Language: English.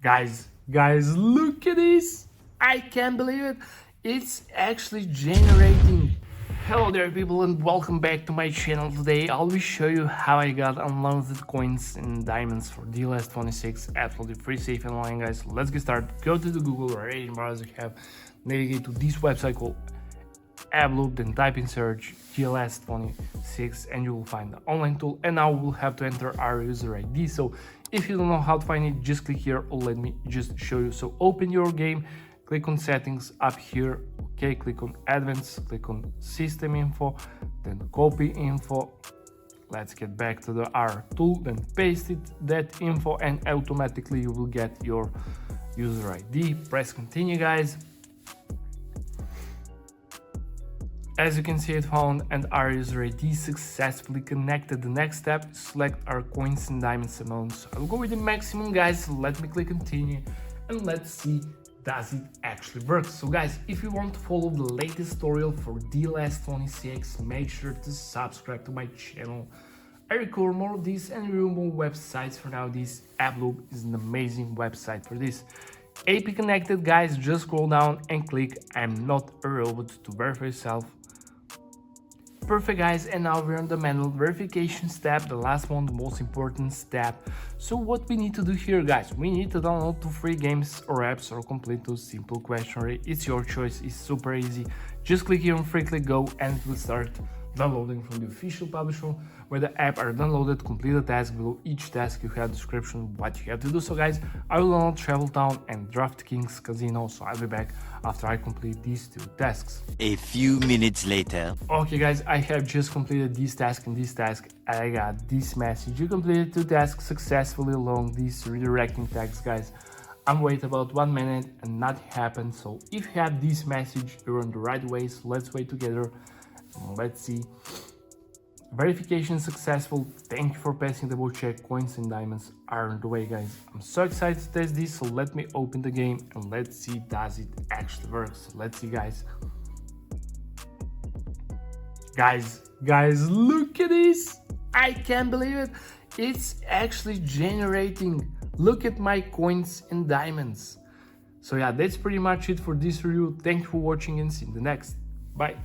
Guys, look at this. I can't believe it. It's actually generating. Hello there people and welcome back to my channel. Today I will show you how I got unlimited coins and diamonds for DLS 26, absolutely free, safe and online. Guys, let's get started. Go to the Google or any browser you have, navigate to this website called AppLoop, then type in search DLS 26 and you will find the online tool. And now we'll have to enter our user ID. So if you don't know how to find it, just click here or let me just show you. So open your game, click on settings up here, okay, click on advanced, click on system info, then copy info. Let's get back to the R tool, then paste it, that info, and automatically you will get your user ID. Press continue, guys. As you can see, it found and our user ID successfully connected. The next step is select our coins and diamonds amounts. I'll go with the maximum, guys. So let me click continue and let's see does it actually work. So guys, if you want to follow the latest tutorial for DLS 26, make sure to subscribe to my channel. I record more of this and remove websites. For now, this AppLoop is an amazing website for this. AP connected, guys. Just scroll down and click I'm not a robot to verify yourself. Perfect, guys, and now we're on the manual verification step, the last one, the most important step. So what we need to do here, guys, we need to download 2 free games or apps or complete 2 simple questionnaire. It's your choice, it's super easy. Just click here on free, click go, and it will start downloading from the official publisher where the app are downloaded. Complete the task. Below each task you have description what you have to do. So guys, I will download Travel Town and DraftKings Casino, so I'll be back after I complete these 2 tasks. A few minutes later. Okay guys, I have just completed this task and this task. I got this message: you completed 2 tasks successfully along these redirecting tags. Guys, I'm waiting about 1 minute and nothing happened. So if you have this message, you're on the right way. So let's wait together. Let's see. Verification successful. Thank you for passing the double check. Coins and diamonds are on the way, guys. I'm so excited to test this, so let me open the game and let's see does it actually work. So let's see, guys. Guys, look at this. I can't believe it. It's actually generating. Look at my coins and diamonds. So yeah, that's pretty much it for this review. Thank you for watching and see you in the next. Bye.